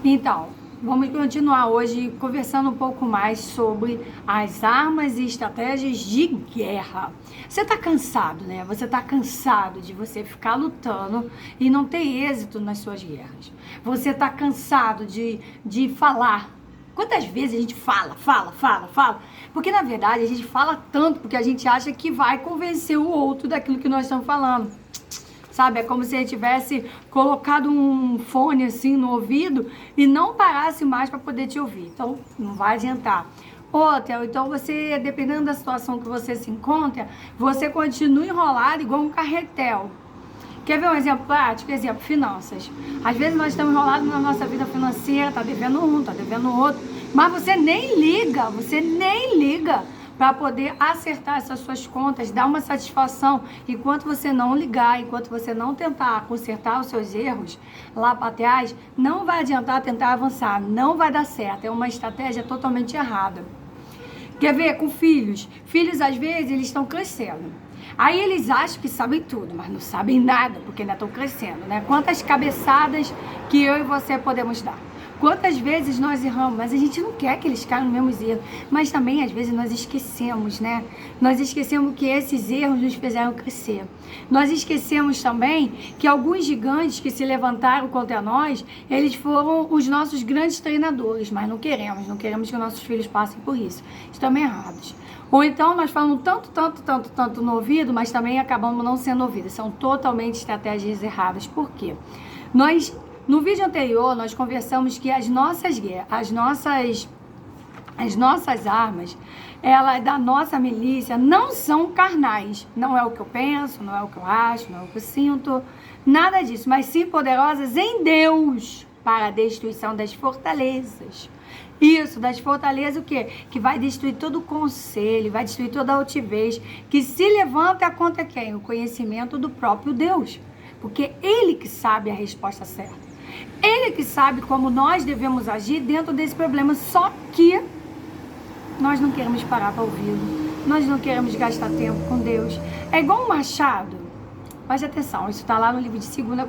Então, vamos continuar hoje conversando um pouco mais sobre as armas e estratégias de guerra. Você tá cansado, né? Você tá cansado de você ficar lutando e não ter êxito nas suas guerras. Você tá cansado de falar. Quantas vezes a gente fala? Porque, na verdade, a gente fala tanto porque a gente acha que vai convencer o outro daquilo que nós estamos falando. Sabe, é como se ele tivesse colocado um fone assim no ouvido e não parasse mais para poder te ouvir. Então, não vai adiantar. Outra, então você, dependendo da situação que você se encontra, você continua enrolado igual um carretel. Quer ver um exemplo prático? Exemplo, finanças. Às vezes nós estamos enrolados na nossa vida financeira, tá devendo um, tá devendo outro, mas você nem liga para poder acertar essas suas contas, dar uma satisfação. Enquanto você não ligar, enquanto você não tentar consertar os seus erros lá para trás, não vai adiantar tentar avançar, não vai dar certo, é uma estratégia totalmente errada. Quer ver com filhos? Filhos, às vezes, eles estão crescendo. Aí eles acham que sabem tudo, mas não sabem nada, porque ainda estão crescendo, né? Quantas cabeçadas que eu e você podemos dar? Quantas vezes nós erramos, mas a gente não quer que eles caiam no mesmo erro. Mas também, às vezes, nós esquecemos, né? Nós esquecemos que esses erros nos fizeram crescer. Nós esquecemos também que alguns gigantes que se levantaram contra nós, eles foram os nossos grandes treinadores, mas não queremos que nossos filhos passem por isso. Estamos errados. Ou então nós falamos tanto no ouvido, mas também acabamos não sendo ouvidos. São totalmente estratégias erradas. Por quê? No vídeo anterior, nós conversamos que as nossas armas, elas da nossa milícia, não são carnais. Não é o que eu penso, não é o que eu acho, não é o que eu sinto, nada disso. Mas sim poderosas em Deus para a destruição das fortalezas. Isso, das fortalezas o quê? Que vai destruir todo o conselho, vai destruir toda a altivez, que se levanta contra quem? O conhecimento do próprio Deus. Porque Ele que sabe a resposta certa. Ele que sabe como nós devemos agir dentro desse problema, só que nós não queremos parar para ouvi-lo. Nós não queremos gastar tempo com Deus. É igual um machado. Preste atenção, isso está lá no livro de 2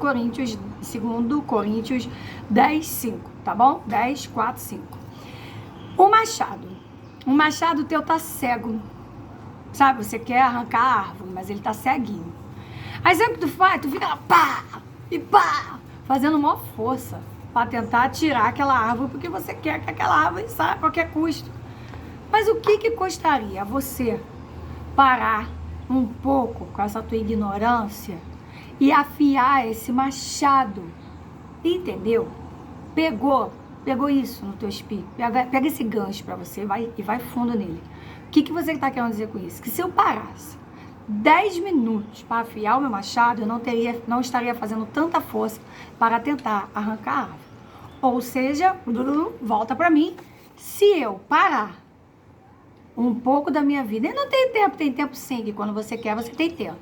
Coríntios 10, 5, tá bom? 10, 4, 5. Um machado teu tá cego. Sabe, você quer arrancar a árvore, mas ele tá ceguinho. Aí sabe o que tu faz? Tu fica lá, pá, e pá, fazendo uma força para tentar tirar aquela árvore, porque você quer que aquela árvore saia a qualquer custo. Mas o que custaria você parar um pouco com essa tua ignorância e afiar esse machado? Entendeu? Pegou isso no teu espírito, pega esse gancho para você e vai fundo nele. O que você está querendo dizer com isso? Que se eu parasse 10 minutos para afiar o meu machado, eu não estaria fazendo tanta força para tentar arrancar a árvore. Ou seja, volta para mim, se eu parar um pouco da minha vida, eu não tenho tempo, tem tempo sim, que quando você quer, você tem tempo.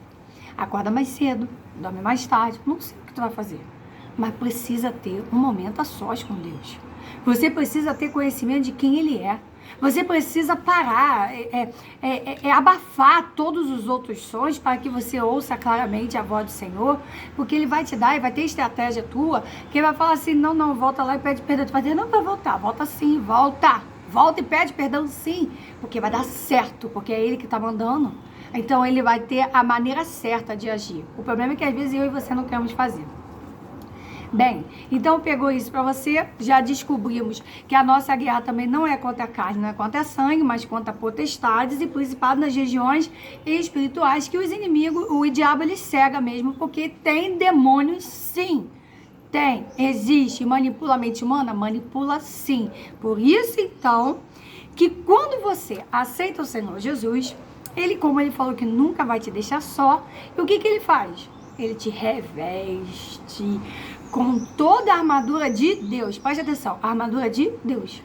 Acorda mais cedo, dorme mais tarde, não sei o que tu vai fazer, mas precisa ter um momento a sós com Deus. Você precisa ter conhecimento de quem Ele é. Você precisa parar, abafar todos os outros sons para que você ouça claramente a voz do Senhor, porque Ele vai te dar e vai ter estratégia tua, que Ele vai falar assim, não, volta lá e pede perdão. Tu vai dizer, não, vai voltar, volta sim, volta e pede perdão sim, porque vai dar certo, porque é Ele que está mandando. Então Ele vai ter a maneira certa de agir. O problema é que às vezes eu e você não queremos fazer. Bem, então pegou isso para você, já descobrimos que a nossa guerra também não é contra a carne, não é contra a sangue, mas contra potestades e principados nas regiões espirituais, que os inimigos, o diabo ele cega mesmo, porque tem demônios sim, tem, existe, manipula a mente humana? Manipula sim. Por isso então, que quando você aceita o Senhor Jesus, Ele, como Ele falou que nunca vai te deixar só, e o que Ele faz? Ele te reveste com toda a armadura de Deus. Preste atenção, a armadura de Deus.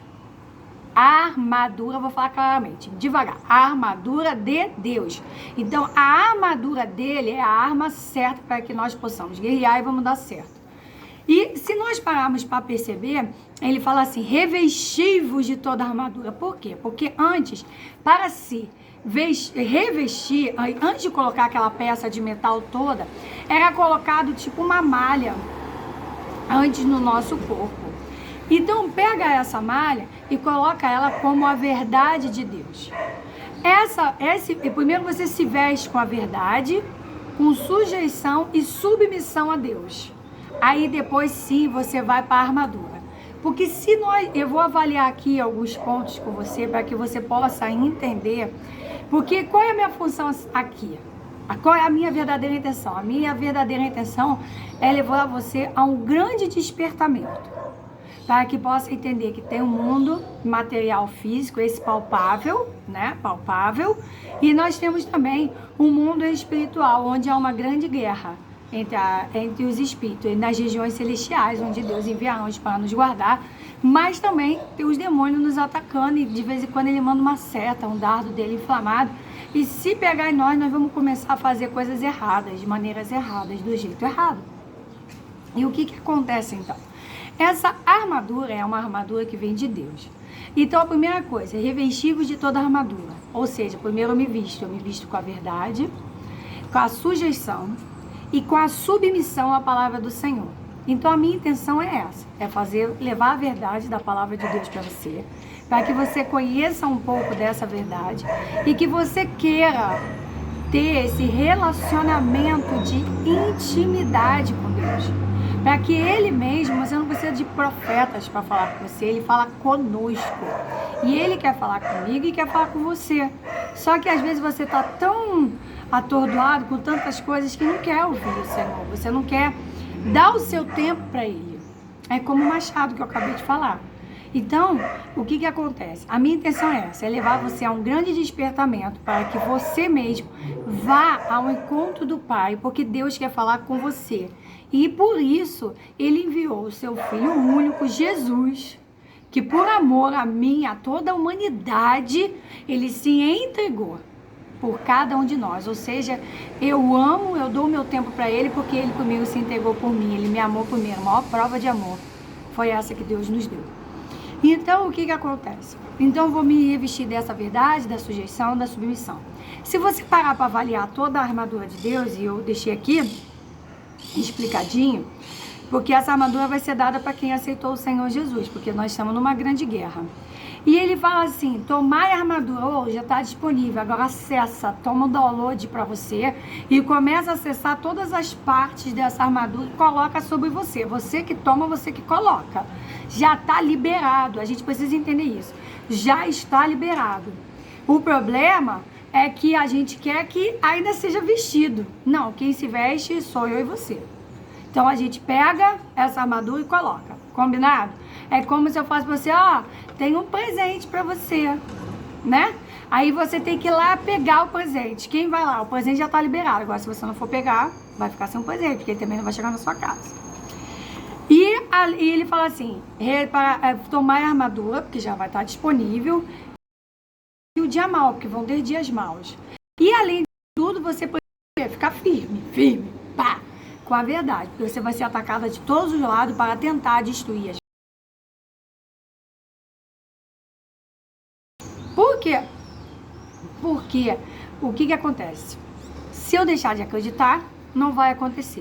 A armadura, vou falar claramente, devagar. A armadura de Deus. Então, a armadura dele é a arma certa para que nós possamos guerrear e vamos dar certo. E se nós pararmos para perceber, ele fala assim, revesti-vos de toda a armadura. Por quê? Porque antes, para se revestir, antes de colocar aquela peça de metal toda, era colocado tipo uma malha antes no nosso corpo. Então pega essa malha e coloca ela como a verdade de Deus. Primeiro você se veste com a verdade, com sujeição e submissão a Deus. Aí depois sim você vai para a armadura. Porque eu vou avaliar aqui alguns pontos com você para que você possa entender. Porque qual é a minha função aqui? Qual é a minha verdadeira intenção? A minha verdadeira intenção é levar você a um grande despertamento. Para que possa entender que tem um mundo material físico, esse palpável, né? Palpável. E nós temos também um mundo espiritual, onde há uma grande guerra entre os espíritos, e nas regiões celestiais, onde Deus envia anjos para nos guardar. Mas também tem os demônios nos atacando, e de vez em quando ele manda uma seta, um dardo dele inflamado. E se pegar em nós vamos começar a fazer coisas erradas, de maneiras erradas, do jeito errado. E o que acontece então? Essa armadura é uma armadura que vem de Deus. Então a primeira coisa, revestivos de toda a armadura. Ou seja, primeiro eu me visto com a verdade, com a sujeição e com a submissão à palavra do Senhor. Então a minha intenção é essa, levar a verdade da palavra de Deus para você, para que você conheça um pouco dessa verdade e que você queira ter esse relacionamento de intimidade com Deus. Para que Ele mesmo, você não precisa de profetas para falar com você, Ele fala conosco. E Ele quer falar comigo e quer falar com você. Só que às vezes você está tão atordoado com tantas coisas que não quer ouvir o Senhor. Você não quer dar o seu tempo para Ele. É como o Machado que eu acabei de falar. Então, o que acontece? A minha intenção é essa, é levar você a um grande despertamento para que você mesmo vá ao encontro do Pai, porque Deus quer falar com você. E por isso, Ele enviou o seu Filho único, Jesus, que por amor a mim, a toda a humanidade, Ele se entregou por cada um de nós. Ou seja, eu amo, eu dou o meu tempo para Ele, porque Ele comigo se entregou por mim, Ele me amou por mim. A maior prova de amor foi essa que Deus nos deu. Então, o que acontece? Então, eu vou me revestir dessa verdade, da sujeição, da submissão. Se você parar para avaliar toda a armadura de Deus, e eu deixei aqui explicadinho, porque essa armadura vai ser dada para quem aceitou o Senhor Jesus, porque nós estamos numa grande guerra. E ele fala assim, tomai a armadura, já está disponível, agora acessa, toma o download para você e começa a acessar todas as partes dessa armadura e coloca sobre você. Você que toma, você que coloca. Já está liberado, a gente precisa entender isso. Já está liberado. O problema é que a gente quer que ainda seja vestido. Não, quem se veste sou eu e você. Então a gente pega essa armadura e coloca. Combinado? É como se eu fosse pra você, ó, tem um presente pra você, né? Aí você tem que ir lá pegar o presente. Quem vai lá? O presente já tá liberado. Agora, se você não for pegar, vai ficar sem um presente, porque ele também não vai chegar na sua casa. E ele fala assim, tomar a armadura, porque já vai estar disponível, e o dia mau, porque vão ter dias maus. E além de tudo, você precisa ficar firme, pá, com a verdade, porque você vai ser atacada de todos os lados para tentar destruir as. Por quê? Porque o que acontece? Se eu deixar de acreditar, não vai acontecer.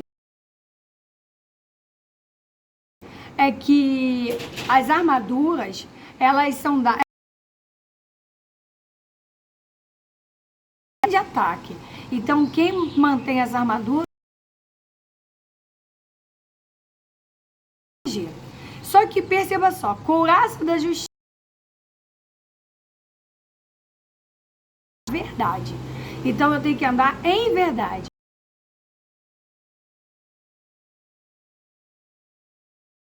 É que as armaduras, elas são de ataque. Então, quem mantém as armaduras só que perceba só, couraça da justiça, verdade. Então eu tenho que andar em verdade.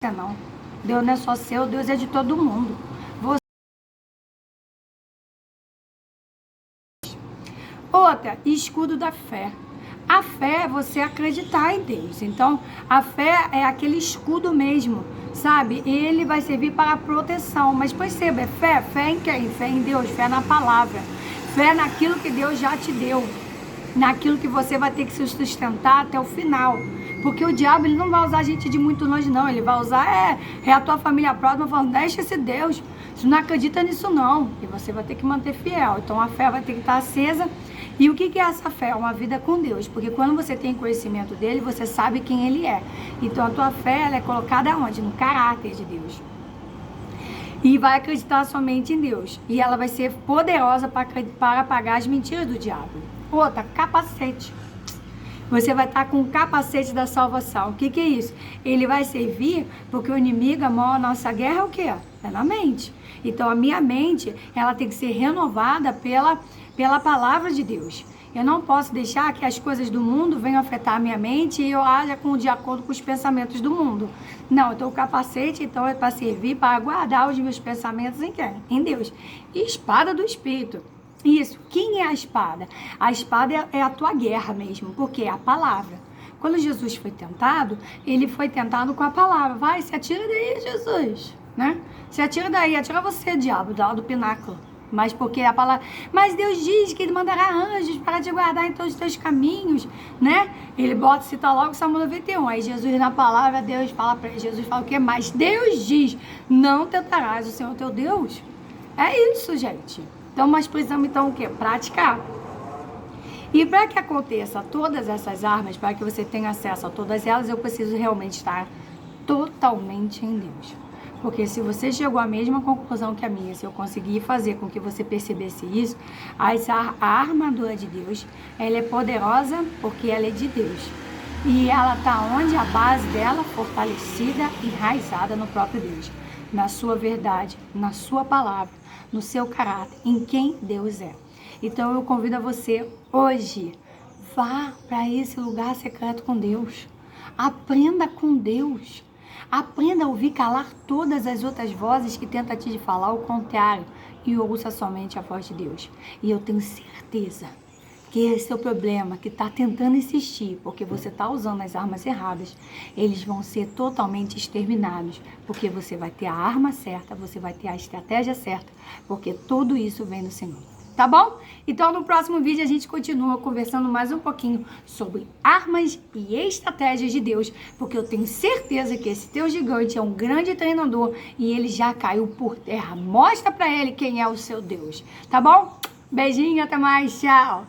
Não, Deus não é só seu, Deus é de todo mundo. Outra, escudo da fé. A fé é você acreditar em Deus. Então, a fé é aquele escudo mesmo, sabe? Ele vai servir para a proteção. Mas perceba, é fé? Fé em quem? Fé em Deus, fé na palavra. Fé naquilo que Deus já te deu. Naquilo que você vai ter que se sustentar até o final. Porque o diabo, ele não vai usar gente de muito longe, não. Ele vai usar, a tua família próxima, falando, deixa esse Deus. Você não acredita nisso, não. E você vai ter que manter fiel. Então, a fé vai ter que estar acesa. E o que é essa fé? É uma vida com Deus. Porque quando você tem conhecimento dele, você sabe quem ele é. Então, a tua fé, ela é colocada onde? No caráter de Deus. E vai acreditar somente em Deus. E ela vai ser poderosa para apagar as mentiras do diabo. Outra, capacete. Você vai estar com o capacete da salvação. O que é isso? Ele vai servir porque o inimigo, a nossa guerra é o quê? É na mente. Então a minha mente, ela tem que ser renovada pela palavra de Deus. Eu não posso deixar que as coisas do mundo venham afetar a minha mente e eu haja de acordo com os pensamentos do mundo. Não, então o capacete então é para servir, para guardar os meus pensamentos em quem? Em Deus. E espada do Espírito. Isso. Quem é a espada? A espada é a tua guerra mesmo, porque é a palavra. Quando Jesus foi tentado, ele foi tentado com a palavra. Vai, se atira daí, Jesus. Né? Se atira daí, atira você, diabo, do pináculo. Mas porque a palavra... Mas Deus diz que ele mandará anjos para te guardar em todos os teus caminhos, né? Ele cita logo o Salmo 91. Aí Jesus na palavra, Deus fala para ele. Jesus fala o quê? Mas Deus diz, não tentarás o Senhor teu Deus. É isso, gente. Então nós precisamos então o quê? Praticar. E para que aconteça todas essas armas, para que você tenha acesso a todas elas, eu preciso realmente estar totalmente em Deus. Porque se você chegou à mesma conclusão que a minha, se eu conseguir fazer com que você percebesse isso, a armadura de Deus, ela é poderosa porque ela é de Deus. E ela está onde? A base dela, fortalecida, enraizada no próprio Deus. Na sua verdade, na sua palavra, no seu caráter, em quem Deus é. Então eu convido a você hoje, vá para esse lugar secreto com Deus. Aprenda com Deus. Aprenda a ouvir calar todas as outras vozes que tentam te falar o contrário e ouça somente a voz de Deus. E eu tenho certeza que esse é o problema que está tentando insistir, porque você está usando as armas erradas. Eles vão ser totalmente exterminados, porque você vai ter a arma certa, você vai ter a estratégia certa, porque tudo isso vem do Senhor. Tá bom? Então no próximo vídeo a gente continua conversando mais um pouquinho sobre armas e estratégias de Deus, porque eu tenho certeza que esse teu gigante é um grande treinador e ele já caiu por terra. Mostra pra ele quem é o seu Deus, tá bom? Beijinho, até mais, tchau!